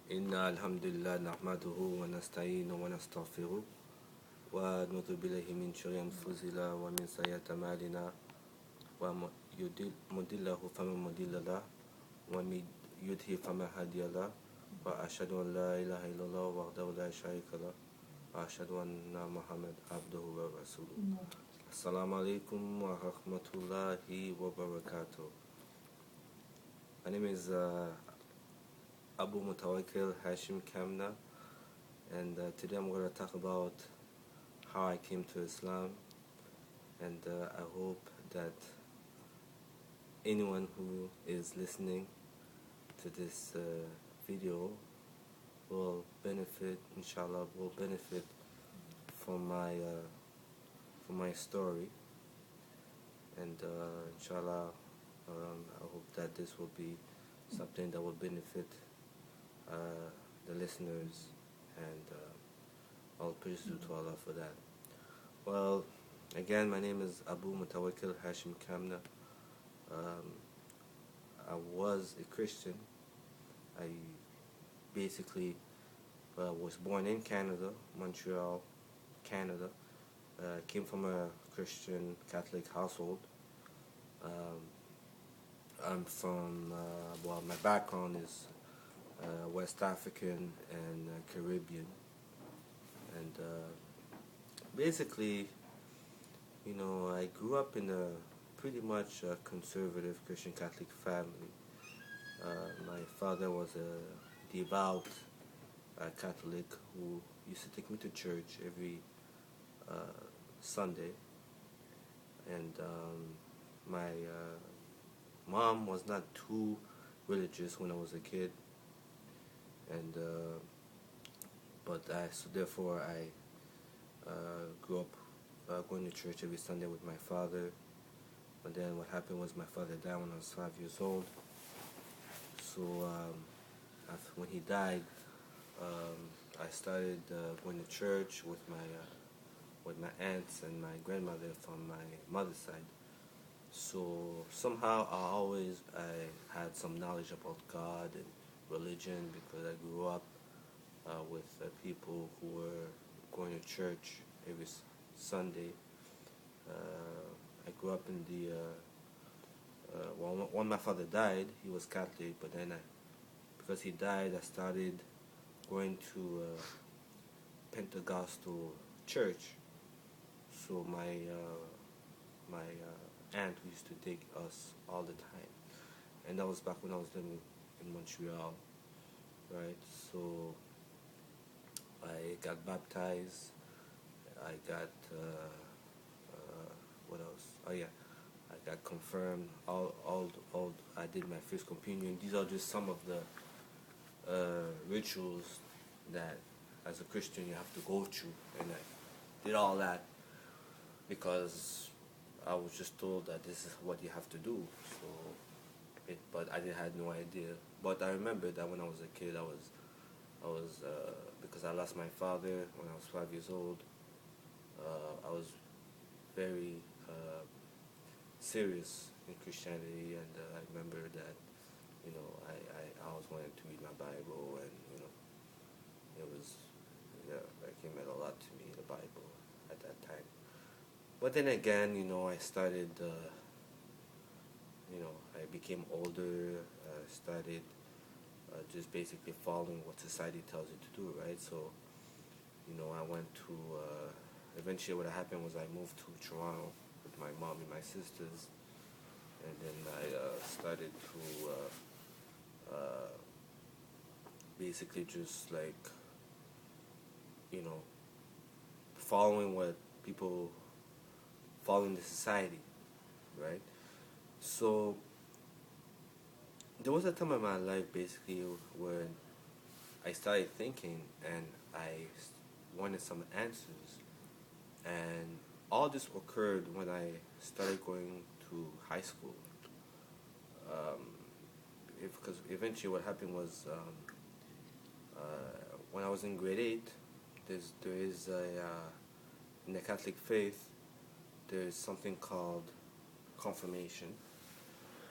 إن الحمد لله نحمده ونستعينه ونستغفره ونعوذ بالله من شرور أنفسنا ومن سيئات أعمالنا ومن يضلل فلا مضل له ومن يضلل فلا هادي له وأشهد أن لا إله إلا الله وحده لا شريك له وأشهد أن محمدا عبده ورسوله. السلام عليكم ورحمة الله وبركاته. My name is Abu-Mutawakkil Haashim Kamena, and today I'm going to talk about how I came to Islam, and I hope that anyone who is listening to this video will benefit, inshallah, will benefit from my story, and inshallah, I hope that this will be something that will benefit the listeners, and all praise due to Allah for that. Well, again, my name is Abu-Mutawakkil Haashim Kamena. I was a Christian. I basically was born in Canada, Montreal, Canada. Came from a Christian Catholic household. I'm from, my background is West African and Caribbean, and basically, I grew up in a pretty much conservative Christian Catholic family. My father was a devout Catholic who used to take me to church every Sunday, and my mom was not too religious when I was a kid, and so therefore I grew up going to church every Sunday with my father. But then what happened was my father died when I was 5 years old. So when he died, I started going to church with my aunts and my grandmother from my mother's side. So somehow I had some knowledge about God and religion, because I grew up with people who were going to church every Sunday. I grew up in the when my father died, he was Catholic, but then because he died, I started going to Pentecostal church. So my aunt used to take us all the time, and that was back when I was living in Montreal, right? So I got baptized. I got what else? Oh yeah, I got confirmed. I did my first communion. These are just some of the rituals that, as a Christian, you have to go through, and I did all that because I was just told that this is what you have to do. But I had no idea. But I remember that when I was a kid, I was because I lost my father when I was 5 years old. I was very serious in Christianity, and I remember that I always wanted to read my Bible, and it meant a lot to me, the Bible, at that time. But then again, I started, I became older, started just basically following what society tells you to do, right? So, I went to, eventually what happened was I moved to Toronto with my mom and my sisters, and then I started to basically just like, following what people follow in the society, right? So there was a time in my life basically when I started thinking, and I wanted some answers, and all this occurred when I started going to high school. Because eventually what happened was when I was in grade 8, there is in the Catholic faith, there's something called confirmation,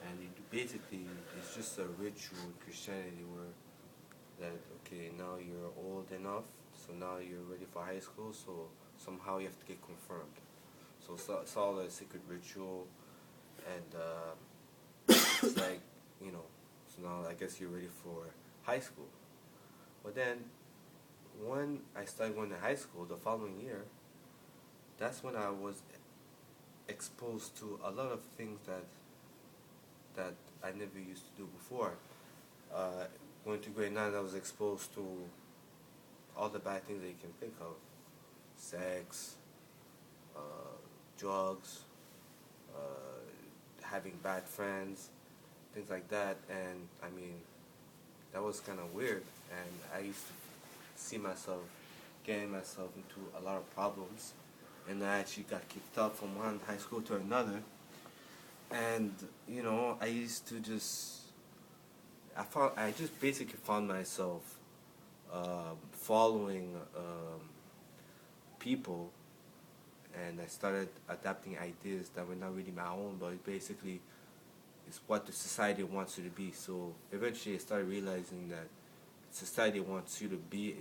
and it basically is just a ritual in Christianity where that okay, now you're old enough, so now you're ready for high school, so somehow you have to get confirmed. So it's all a secret ritual, and it's like, you know, so now I guess you're ready for high school. But then when I started going to high school the following year, that's when I was exposed to a lot of things that I never used to do before. Uh, Going to grade 9, I was exposed to all the bad things that you can think of: sex, uh, drugs, uh, having bad friends, things like that. And I mean, that was kind of weird. And I used to see myself getting myself into a lot of problems. And I actually got kicked out from one high school to another. And you know, I used to just I just basically found myself following people, and I started adapting ideas that were not really my own, but basically it's what the society wants you to be. So eventually I started realizing that society wants you to be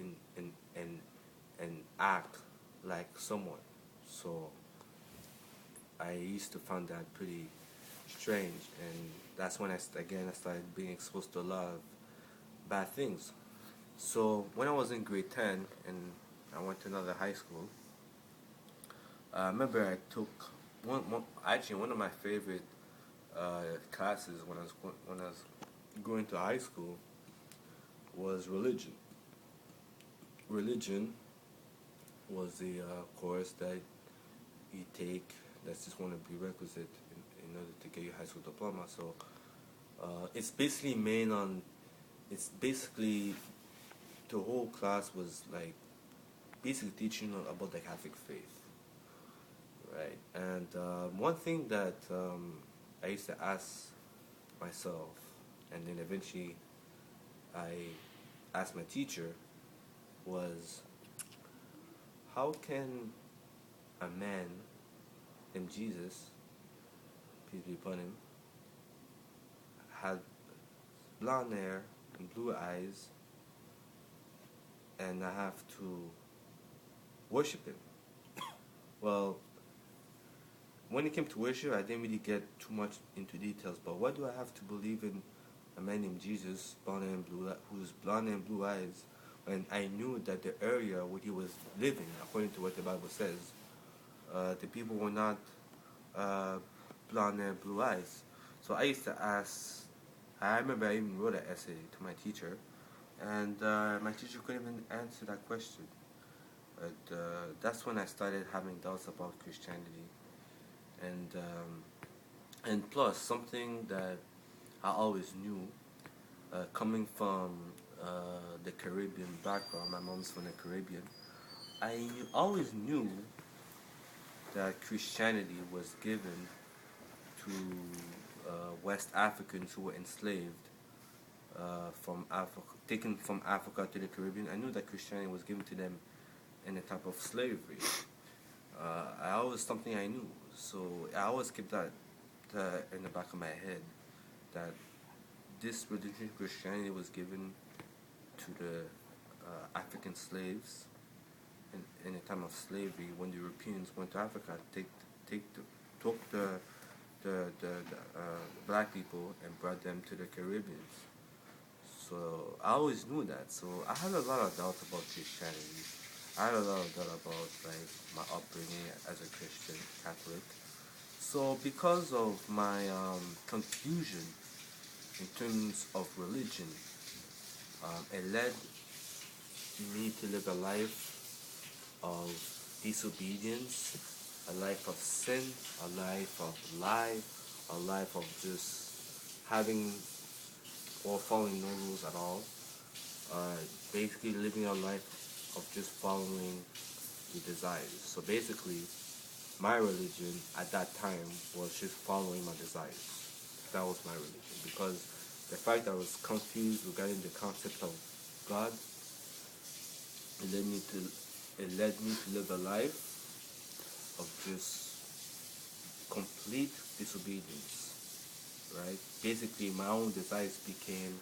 and act like someone. So I used to find that pretty strange, and that's when I started being exposed to a lot of bad things. So when I was in grade 10 and I went to another high school, I remember I took one of my favorite classes when I was going to high school was religion. Religion was the course that you take. That's just one of the prerequisite in order to get your high school diploma. So it's basically main on. It's basically the whole class was like basically teaching about the Catholic faith, right? And one thing that I used to ask myself, and then eventually I asked my teacher, was how can a man named Jesus, peace be upon him, had blonde hair and blue eyes, and I have to worship him? Well, when it came to worship, I didn't really get too much into details, but why do I have to believe in a man named Jesus, who's blonde and blue eyes, when I knew that the area where he was living, according to what the Bible says, the people were not blonde and blue eyes. So I used to ask. I remember I even wrote an essay to my teacher, and my teacher couldn't even answer that question. But that's when I started having doubts about Christianity, and plus something that I always knew, coming from the Caribbean background. My mom's from the Caribbean. Always knew that Christianity was given to West Africans who were enslaved from Africa, taken from Africa to the Caribbean. I knew that Christianity was given to them in a type of slavery. I always something I knew, so I always kept that in the back of my head, that this religion, Christianity, was given to the African slaves in a time of slavery, when the Europeans went to Africa, took the black people and brought them to the Caribbean. So I always knew that. So I had a lot of doubts about Christianity. I had a lot of doubt about like my upbringing as a Christian Catholic. So because of my confusion in terms of religion, it led me to live a life of disobedience, a life of sin, a life of lie, a life of just having or following no rules at all. Basically living a life of just following the desires. So basically, my religion at that time was just following my desires. That was my religion, because the fact that I was confused regarding the concept of God, it led me to live a life of just complete disobedience, right? Basically, my own desires became